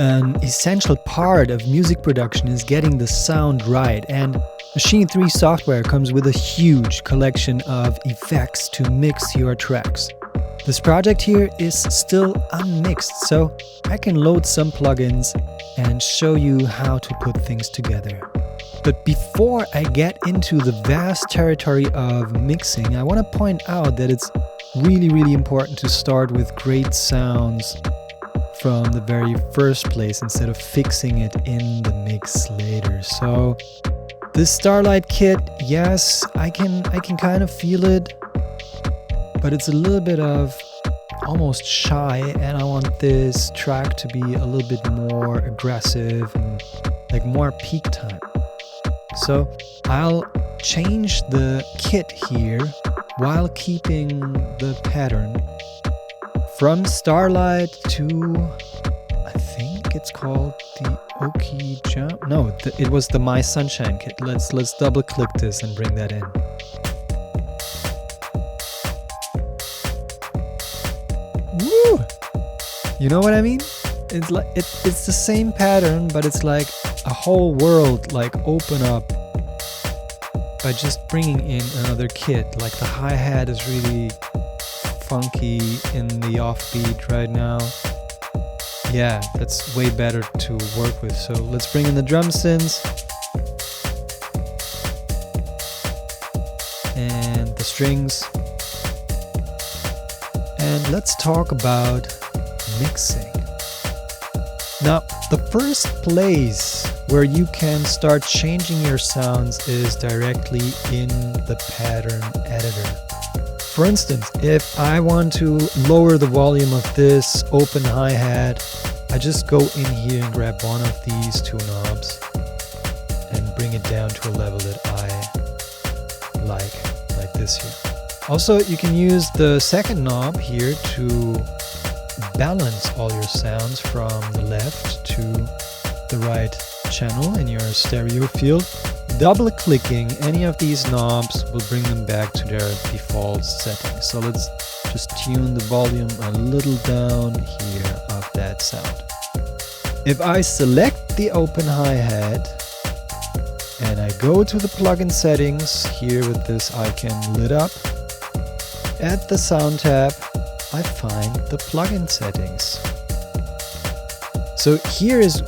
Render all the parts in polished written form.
An essential part of music production is getting the sound right, and Maschine 3 software comes with a huge collection of effects to mix your tracks. This project here is still unmixed, so I can load some plugins and show you how to put things together. But before I get into the vast territory of mixing, I want to point out that it's really important to start with great sounds from the very first place instead of fixing it in the mix later. So this Starlight kit, yes, I can kind of feel it, but it's a little bit of almost shy, and I want this track to be a little bit more aggressive and like more peak time. So I'll change the kit here while keeping the pattern from Starlight to, I think it's called the Oki Jump. No, it was the My Sunshine kit. Let's double click this and bring that in. Woo! You know what I mean? It's like it's the same pattern, but it's like a whole world like open up by just bringing in another kit. Like the hi-hat is really funky in the offbeat right now. Yeah, that's way better to work with. So let's bring in the drum synths and the strings, and let's talk about mixing. Now, the first place where you can start changing your sounds is directly in the pattern editor. For instance, if I want to lower the volume of this open hi-hat, I just go in here and grab one of these two knobs and bring it down to a level that I like this here. Also, you can use the second knob here to balance all your sounds from the left to the right channel in your stereo field. Double clicking any of these knobs will bring them back to their default settings. So let's just tune the volume a little down here of that sound. If I select the open hi-hat and I go to the plugin settings here with this icon lit up, at the sound tab I find the plugin settings. So here is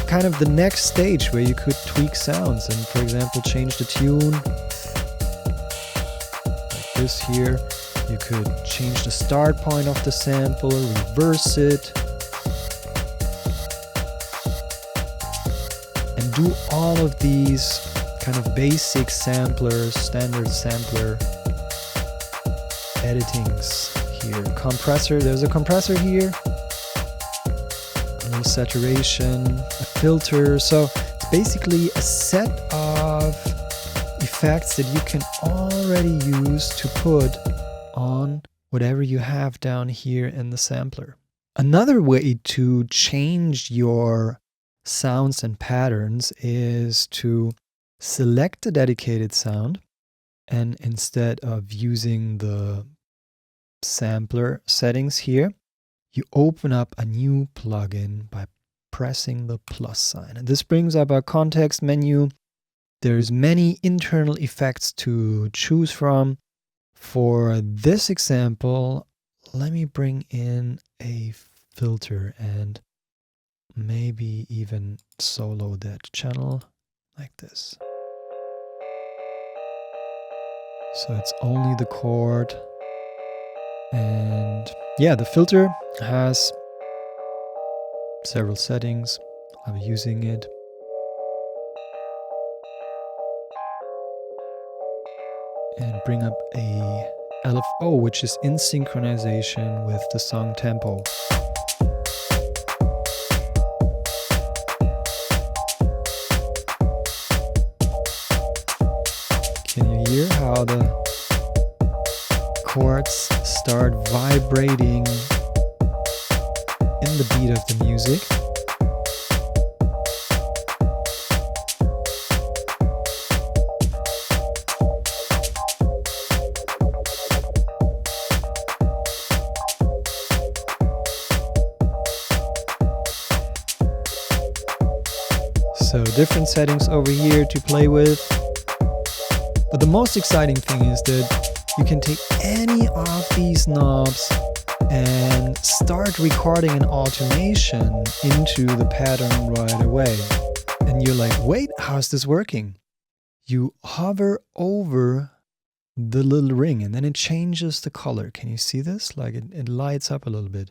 kind of the next stage where you could tweak sounds and, for example, change the tune like this here. You could change the start point of the sample, reverse it, and do all of these kind of basic samplers, standard sampler editings here. Compressor, there's a compressor here, a little saturation, a filter. So it's basically a set of effects that you can already use to put on whatever you have down here in the sampler. Another way to change your sounds and patterns is to select a dedicated sound, and instead of using the sampler settings here, you open up a new plugin by pressing the plus sign. And this brings up a context menu. There's many internal effects to choose from. For this example, let me bring in a filter and maybe even solo that channel like this. So it's only the chord. And yeah, the filter has several settings. I'm using it. And bring up a LFO, which is in synchronization with the song tempo. Can you hear how the chords start vibrating in the beat of the music? So different settings over here to play with. But the most exciting thing is that you can take any of these knobs and start recording an automation into the pattern right away. And you're like, wait, how's this working? You hover over the little ring and then it changes the color. Can you see this? Like it lights up a little bit.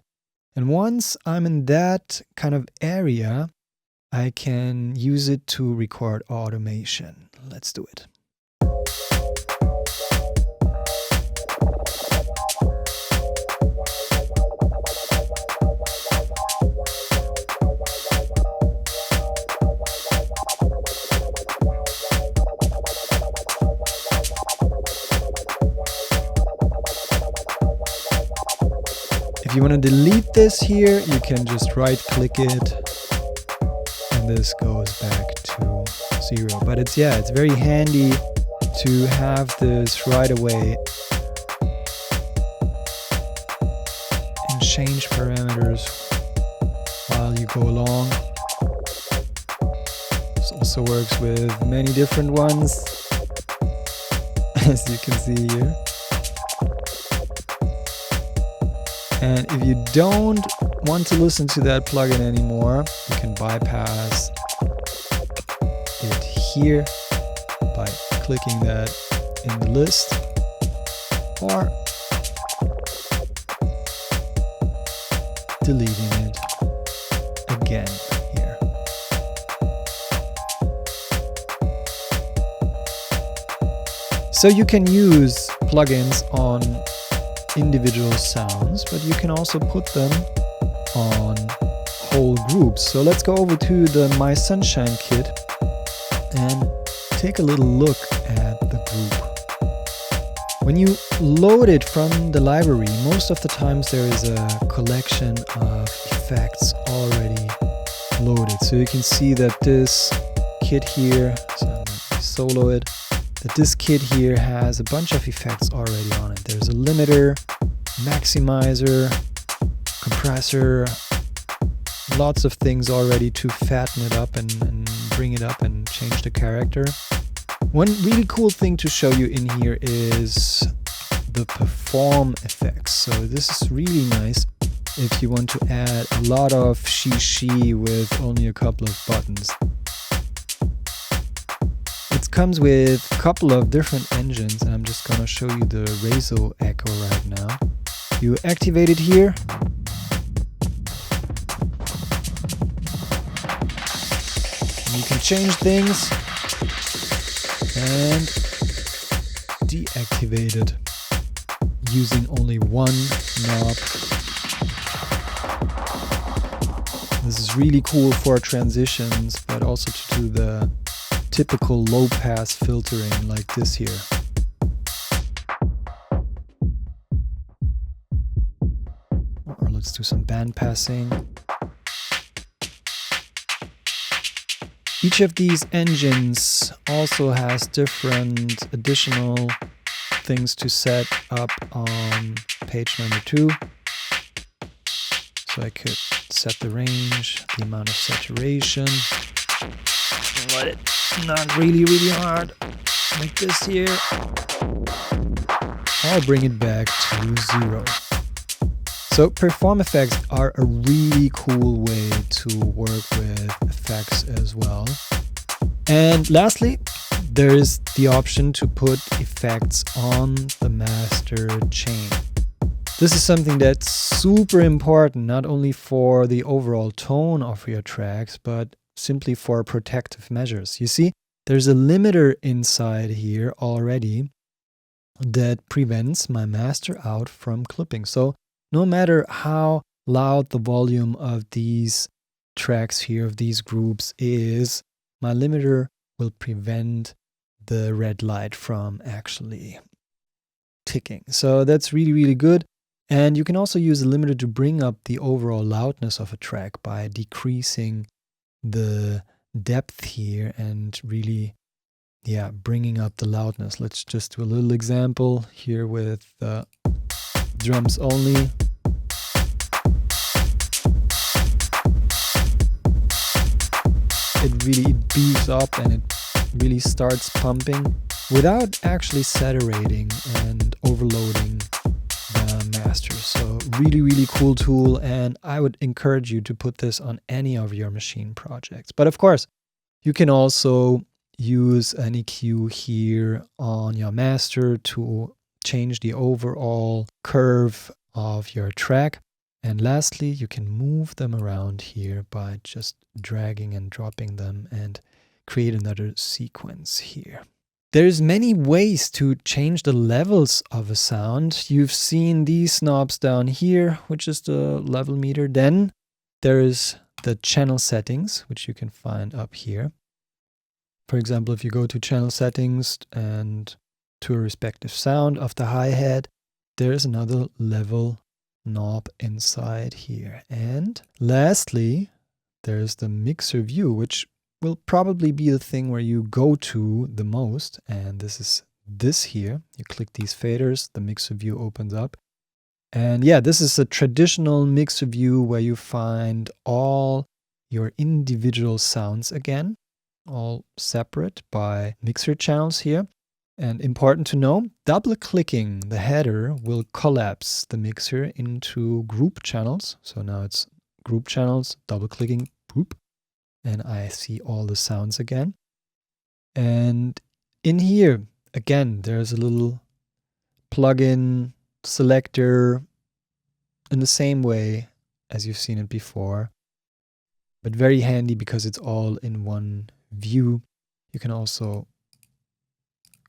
And once I'm in that kind of area, I can use it to record automation. Let's do it. If you want to delete this here, you can just right click it and this goes back to 0. But it's very handy to have this right away and change parameters while you go along. This also works with many different ones, as you can see here. And if you don't want to listen to that plugin anymore, you can bypass it here by clicking that in the list, or deleting it again here. So you can use plugins on individual sounds, but you can also put them on whole groups. So let's go over to the My Sunshine kit and take a little look at the group. When you load it from the library, most of the times there is a collection of effects already loaded. So you can see that this kit here, so I'm going to solo it, that this kit here has a bunch of effects already on it. There's a limiter, maximizer, compressor, lots of things already to fatten it up and bring it up and change the character. One really cool thing to show you in here is the perform effects. So this is really nice if you want to add a lot of she with only a couple of buttons. It comes with a couple of different engines, and I'm just gonna show you the Rezo Echo right now. You activate it here. You can change things and deactivate it using only one knob. This is really cool for transitions, but also to do the typical low pass filtering like this here. Or let's do some band passing. Each of these engines also has different additional things to set up on page number 2. So I could set the range, the amount of saturation, let it not really hard, like this here. I'll bring it back to 0. So perform effects are a really cool way to work with effects as well. And lastly, there is the option to put effects on the master chain. This is something that's super important, not only for the overall tone of your tracks, but simply for protective measures. You see, there's a limiter inside here already that prevents my master out from clipping. So no matter how loud the volume of these tracks here, of these groups is, my limiter will prevent the red light from actually ticking. So that's really good. And you can also use a limiter to bring up the overall loudness of a track by decreasing the depth here and really, bringing up the loudness. Let's just do a little example here with drums only. It really beefs up and it really starts pumping without actually saturating and overloading the master. So really cool tool, and I would encourage you to put this on any of your Maschine projects. But of course, you can also use an EQ here on your master to change the overall curve of your track. And lastly, you can move them around here by just dragging and dropping them and create another sequence here. There's many ways to change the levels of a sound. You've seen these knobs down here, which is the level meter. Then there's the channel settings, which you can find up here. For example, if you go to channel settings and to a respective sound of the hi-hat, there's another level knob inside here. And lastly, there's the mixer view, which will probably be the thing where you go to the most. And this is this here. You click these faders, the mixer view opens up. And yeah, this is a traditional mixer view where you find all your individual sounds again, all separate by mixer channels here. And important to know, double-clicking the header will collapse the mixer into group channels. So now it's group channels, double-clicking, boop, and I see all the sounds again. And in here, again, there's a little plugin selector in the same way as you've seen it before, but very handy because it's all in one view. You can also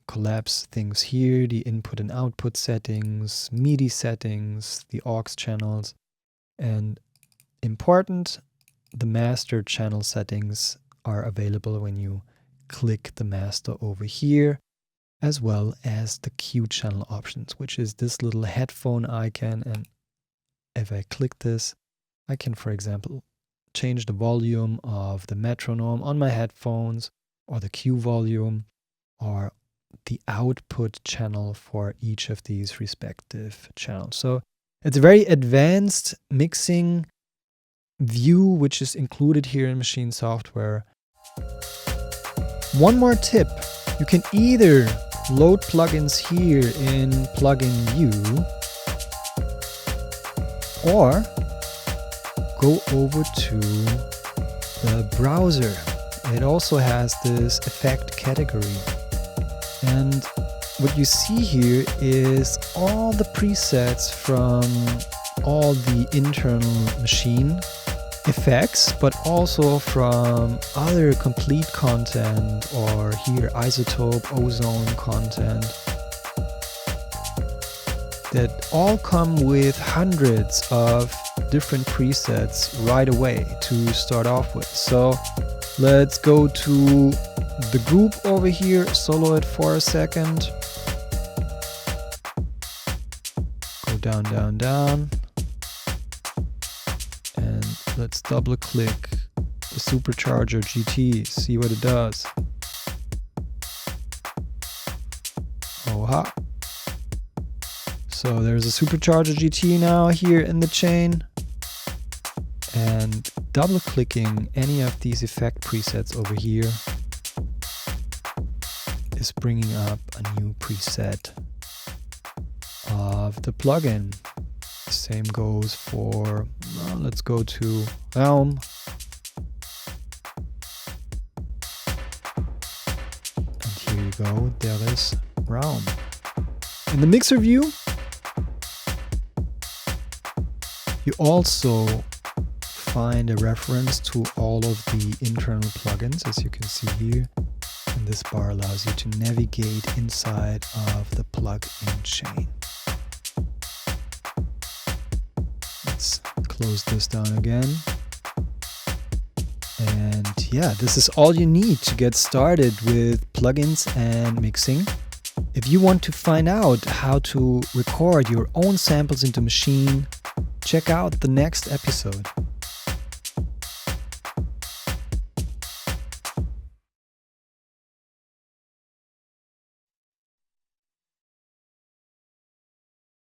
collapse things here, the input and output settings, MIDI settings, the aux channels, and important, the master channel settings are available when you click the master over here, as well as the Q channel options, which is this little headphone icon. And if I click this, I can, for example, change the volume of the metronome on my headphones, or the Q volume, or the output channel for each of these respective channels. So it's a very advanced mixing view, which is included here in Maschine software. One more tip, you can either load plugins here in plugin view, or go over to the browser. It also has this effect category. And what you see here is all the presets from all the internal Maschine effects, but also from other complete content, or here iZotope, Ozone content, that all come with hundreds of different presets right away to start off with. So let's go to the group over here, solo it for a second, go down, down, down, and let's double click the Supercharger GT, see what it does. Oh ha! So there's a Supercharger GT now here in the chain, and double clicking any of these effect presets over here is bringing up a new preset of the plugin. Same goes for, let's go to Realm. And here you go, there is Realm. In the mixer view, you also find a reference to all of the internal plugins, as you can see here. And this bar allows you to navigate inside of the plugin chain. Let's close this down again. And yeah, this is all you need to get started with plugins and mixing. If you want to find out how to record your own samples into Maschine, check out the next episode.